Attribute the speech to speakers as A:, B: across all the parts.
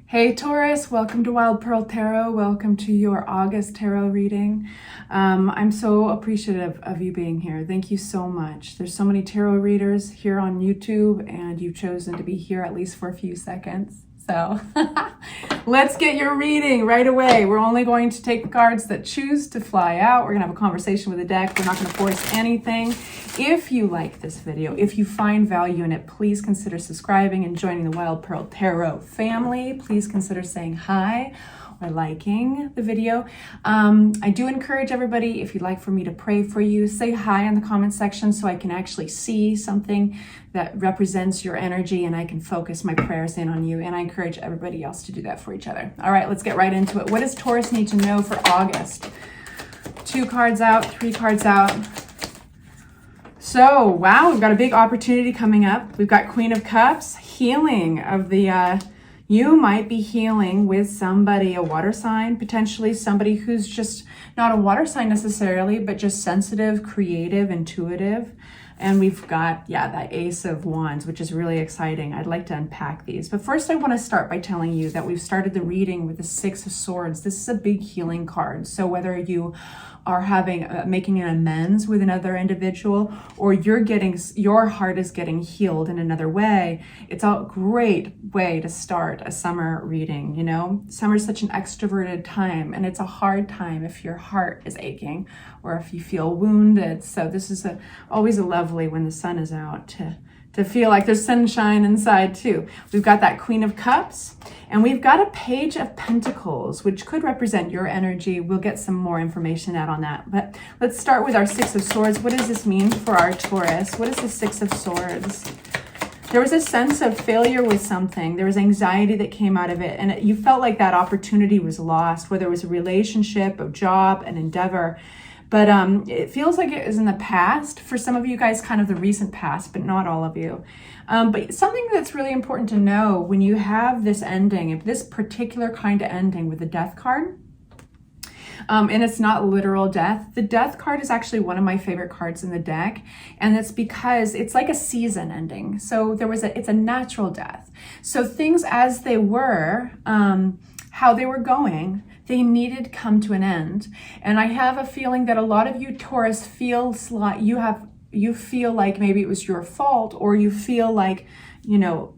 A: Hey Taurus, welcome to Wild Pearl Tarot. Welcome to your August tarot reading. I'm so appreciative of you being here. Thank you so much. There's so many tarot readers here on YouTube and you've chosen to be here at least for a few seconds. So let's get your reading right away. We're only going to take the cards that choose to fly out. We're gonna have a conversation with the deck. We're not gonna force anything. If you like this video, if you find value in it, please consider subscribing and joining the Wild Pearl Tarot family. Please consider saying hi or liking the video. I do encourage everybody, if you'd like for me to pray for you, say hi in the comment section so I can actually see something that represents your energy and I can focus my prayers in on you. And I encourage everybody else to do that for each other. All right, let's get right into it. What does Taurus need to know for August? 2 cards out, 3 cards out. So, wow, we've got a big opportunity coming up. We've got Queen of Cups, healing of the, you might be healing with somebody, a water sign, potentially somebody who's just not a water sign necessarily, but just sensitive, creative, intuitive. And we've got, yeah, that Ace of Wands, which is really exciting. I'd like to unpack these. But first, I want to start by telling you that we've started the reading with the 6 of Swords. This is a big healing card. So whether you are having making an amends with another individual, or your heart is getting healed in another way, it's a great way to start a summer reading. You know, summer is such an extroverted time, and it's a hard time if your heart is aching or if you feel wounded. So this is always lovely when the sun is out to feel like there's sunshine inside too. We've got that Queen of Cups, and we've got a Page of Pentacles, which could represent your energy. We'll get some more information out on that. But let's start with our 6 of Swords. What does this mean for our Taurus? What is the 6 of Swords? There was a sense of failure with something. There was anxiety that came out of it, and you felt like that opportunity was lost, whether it was a relationship, a job, an endeavor. But it feels like it is in the past. For some of you guys, kind of the recent past, but not all of you. But something that's really important to know when you have this ending, if this particular kind of ending with the Death card, and it's not literal death. The Death card is actually one of my favorite cards in the deck, and it's because it's like a season ending. So it's a natural death. So things as they were, how they were going, they needed to come to an end. And I have a feeling that a lot of you Taurus feels like you feel like maybe it was your fault, or you feel like, you know,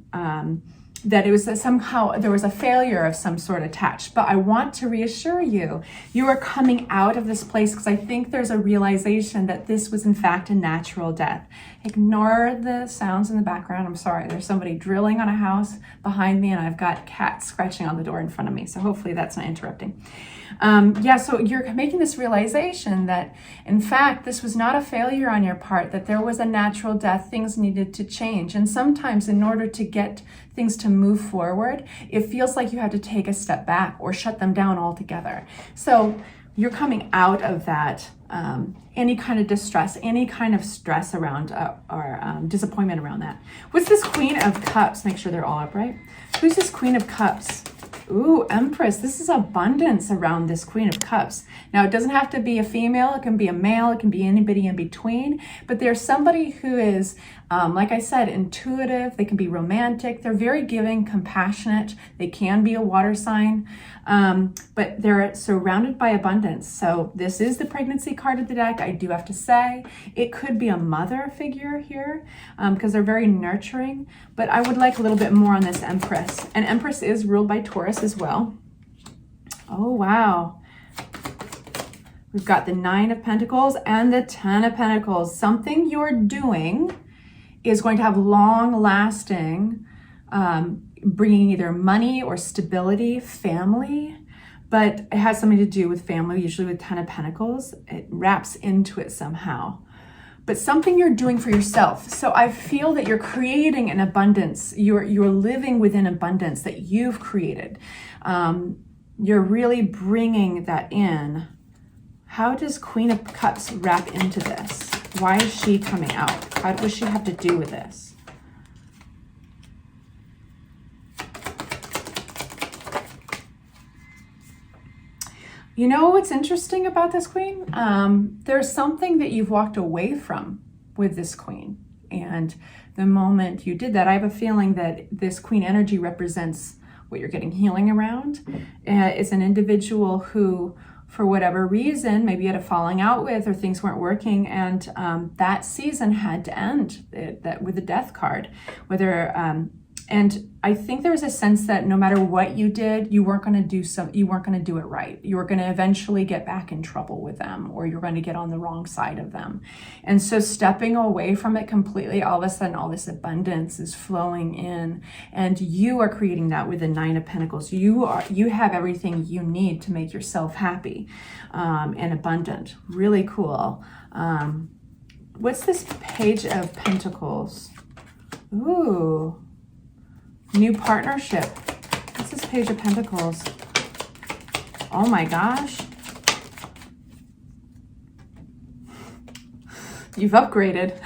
A: that it was somehow there was a failure of some sort attached. But I want to reassure you, you are coming out of this place, because I think there's a realization that this was in fact a natural death. Ignore the sounds in the background. I'm sorry, there's somebody drilling on a house behind me, and I've got cats scratching on the door in front of me. So hopefully that's not interrupting. So you're making this realization that in fact this was not a failure on your part, that there was a natural death. Things needed to change, and sometimes in order to get things to move forward, it feels like you have to take a step back or shut them down altogether. So you're coming out of that, any kind of distress, any kind of stress around or disappointment around that. What's this Queen of Cups? Make sure they're all upright. Who's this Queen of Cups? Ooh, Empress. This is abundance around this Queen of Cups. Now, it doesn't have to be a female. It can be a male. It can be anybody in between. But there's somebody who is, like I said, intuitive. They can be romantic. They're very giving, compassionate. They can be a water sign. But they're surrounded by abundance. So this is the pregnancy card of the deck, I do have to say. It could be a mother figure here, because they're very nurturing. But I would like a little bit more on this Empress. And Empress is ruled by Taurus as well. Oh, wow. We've got the 9 of Pentacles and the 10 of Pentacles. Something you're doing is going to have long-lasting, bringing either money or stability, family, but it has something to do with family, usually with 10 of Pentacles. It wraps into it somehow. But something you're doing for yourself. So I feel that you're creating an abundance. You're living within abundance that you've created. You're really bringing that in. How does Queen of Cups wrap into this? Why is she coming out? What does she have to do with this? You know what's interesting about this Queen? There's something that you've walked away from with this Queen. And the moment you did that, I have a feeling that this Queen energy represents what you're getting healing around is an individual who, for whatever reason, maybe you had a falling out with, or things weren't working, and that season had to end with the death card. And I think there was a sense that no matter what you did, you weren't going to do it right. You were going to eventually get back in trouble with them, or you're going to get on the wrong side of them. And so stepping away from it completely, all of a sudden, all this abundance is flowing in, and you are creating that with the Nine of Pentacles. You have everything you need to make yourself happy and abundant. Really cool. What's this Page of Pentacles? Ooh. New partnership. What's this Page of Pentacles? Oh my gosh. You've upgraded.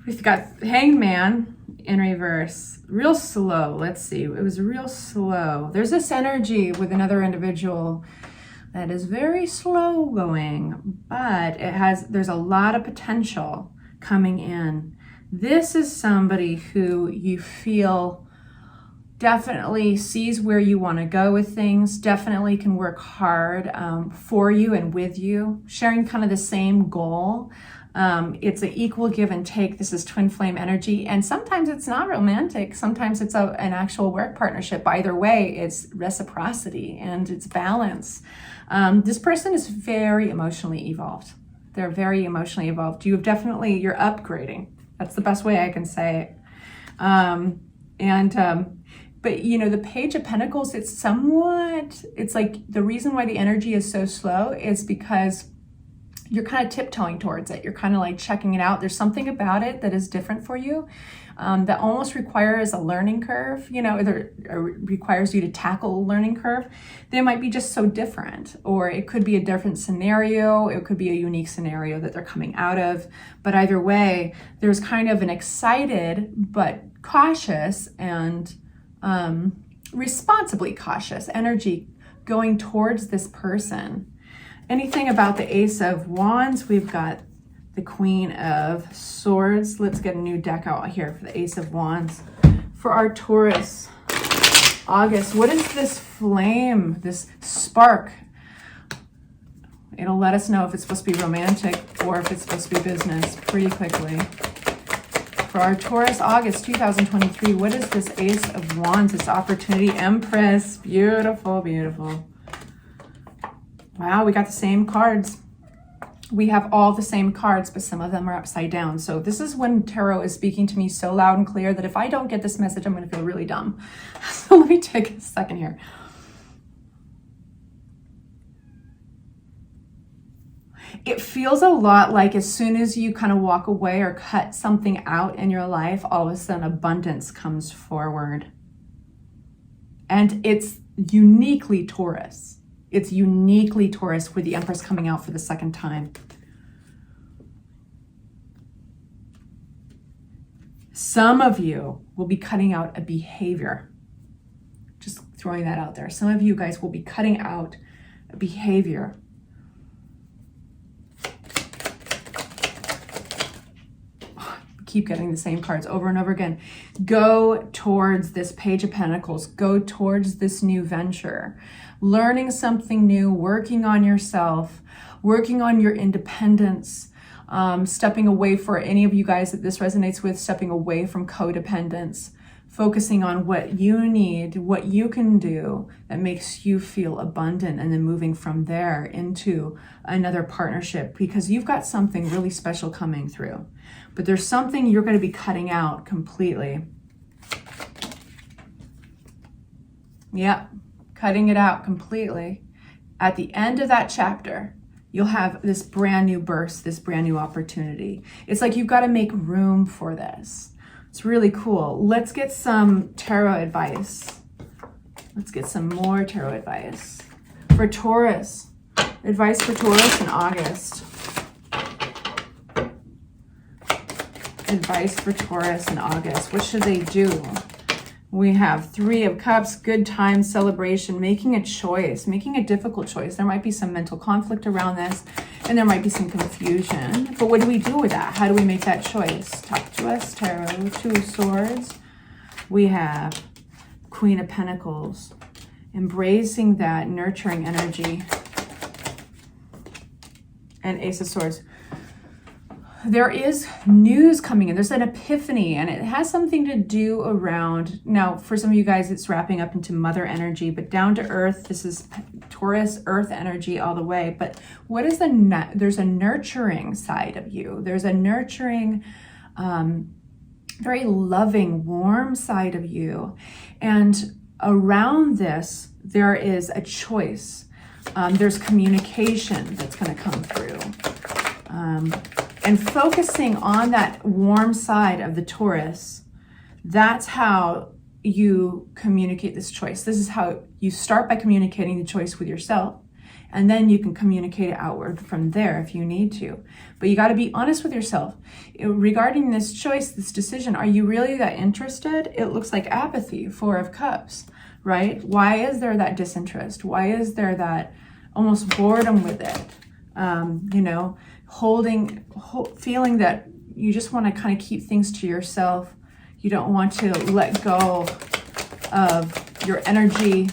A: We've got Hangman in reverse. Real slow. Let's see. It was real slow. There's this energy with another individual that is very slow going, but there's a lot of potential coming in. This is somebody who you feel definitely sees where you want to go with things, definitely can work hard for you and with you, sharing kind of the same goal. It's an equal give and take. This is twin flame energy, and sometimes it's not romantic. Sometimes it's an actual work partnership. Either way, it's reciprocity and it's balance. This person is very emotionally evolved. They're very emotionally evolved. You're upgrading. That's the best way I can say it. But you know, the Page of Pentacles, it's like the reason why the energy is so slow is because you're kind of tiptoeing towards it. You're kind of like checking it out. There's something about it that is different for you. That almost requires a learning curve, requires you to tackle a learning curve. They might be just so different, or it could be a different scenario. It could be a unique scenario that they're coming out of. But either way, there's kind of an excited but cautious and responsibly cautious energy going towards this person. Anything about the Ace of Wands? We've got the Queen of Swords. Let's get a new deck out here for the Ace of Wands. For our Taurus, August, what is this flame, this spark? It'll let us know if it's supposed to be romantic or if it's supposed to be business pretty quickly. For our Taurus, August 2023, what is this Ace of Wands, this opportunity? Empress, beautiful, beautiful. Wow, we got the same cards. We have all the same cards, but some of them are upside down. So this is when tarot is speaking to me so loud and clear that if I don't get this message, I'm going to feel really dumb. So let me take a second here. It feels a lot like as soon as you kind of walk away or cut something out in your life, all of a sudden abundance comes forward. And it's uniquely Taurus. It's uniquely Taurus with the Empress coming out for the second time. Some of you will be cutting out a behavior. Just throwing that out there. Some of you guys will be cutting out a behavior. Keep getting the same cards over and over again. Go towards this Page of Pentacles. Go towards this new venture. Learning something new, working on yourself, working on your independence, stepping away, for any of you guys that this resonates with, stepping away from codependence, focusing on what you need, what you can do that makes you feel abundant, and then moving from there into another partnership, because you've got something really special coming through. But there's something you're going to be cutting out completely. Yep. Cutting it out completely. At the end of that chapter, you'll have this brand new burst, this brand new opportunity. It's like you've got to make room for this. It's really cool. Let's get some tarot advice. Let's get some more tarot advice. For Taurus, advice for Taurus in August. Advice for Taurus in August. What should they do? We have Three of Cups, good time, celebration, making a choice, making a difficult choice. There might be some mental conflict around this. And there might be some confusion. But what do we do with that? How do we make that choice? Talk to us, Tarot. Two of Swords. We have Queen of Pentacles. Embracing that nurturing energy. And Ace of Swords. There is news coming in. There's an epiphany, and it has something to do around, now for some of you guys it's wrapping up into mother energy, but down to earth, this is Taurus earth energy all the way. But what is there's a nurturing side of you. There's a nurturing, very loving, warm side of you. And around this, there is a choice. There's communication that's going to come through. And focusing on that warm side of the Taurus, that's how you communicate this choice. This is how you start, by communicating the choice with yourself, and then you can communicate it outward from there if you need to. But you got to be honest with yourself. Regarding this choice, this decision, are you really that interested? It looks like apathy, Four of Cups, right? Why is there that disinterest? Why is there that almost boredom with it? You know, feeling that you just want to kind of keep things to yourself. You don't want to let go of your energy,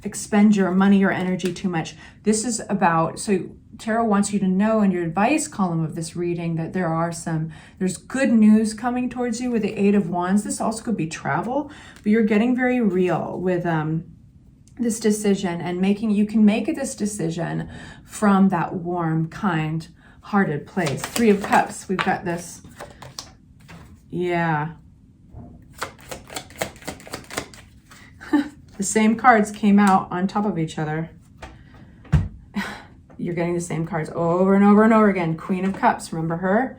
A: expend your money or energy too much. This is about, so Tarot wants you to know in your advice column of this reading that there's good news coming towards you with the Eight of Wands. This also could be travel, but you're getting very real with this decision, and you can make this decision from that warm, kind hearted place. Three of Cups. We've got this. Yeah. The same cards came out on top of each other. You're getting the same cards over and over and over again. Queen of Cups. Remember her?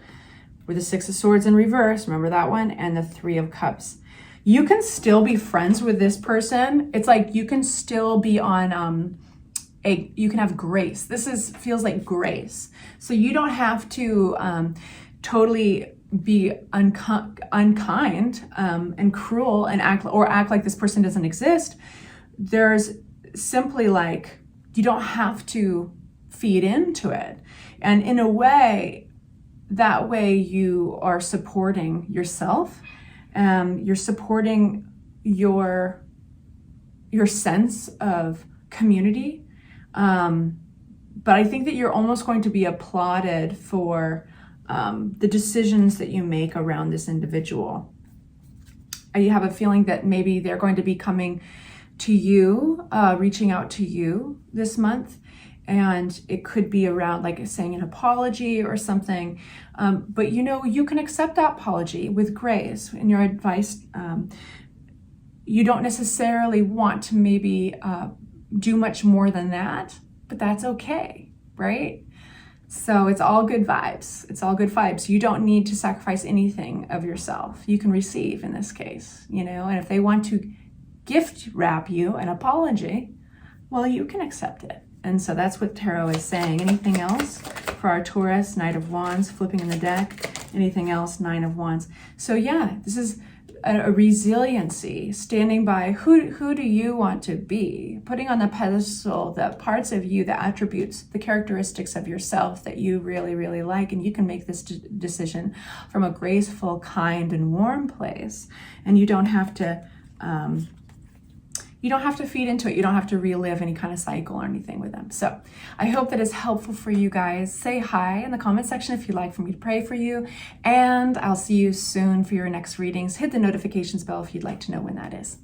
A: With the Six of Swords in reverse. Remember that one? And the Three of Cups. You can still be friends with this person. It's like you can still be on you can have grace. Feels like grace. So you don't have to totally be unkind and cruel and act like this person doesn't exist. There's simply like, you don't have to feed into it. And in a way, that way you are supporting yourself. You're supporting your sense of community. But I think that you're almost going to be applauded for the decisions that you make around this individual. I have a feeling that maybe they're going to be coming to you, reaching out to you this month. And it could be around like saying an apology or something. But you know, you can accept that apology with grace in your advice. You don't necessarily want to maybe do much more than that, but that's okay, right? So it's all good vibes. It's all good vibes. You don't need to sacrifice anything of yourself. You can receive in this case, you know, and if they want to gift wrap you an apology, well, you can accept it. And so that's what Tarot is saying. Anything else for our Taurus? Knight of Wands, flipping in the deck. Anything else? Nine of Wands. So yeah, this is a resiliency, standing by who do you want to be, putting on the pedestal the parts of you, the attributes, the characteristics of yourself that you really, really like. And you can make this decision from a graceful, kind, and warm place. And you don't have to feed into it. You don't have to relive any kind of cycle or anything with them. So I hope that is helpful for you guys. Say hi in the comment section if you'd like for me to pray for you. And I'll see you soon for your next readings. Hit the notifications bell if you'd like to know when that is.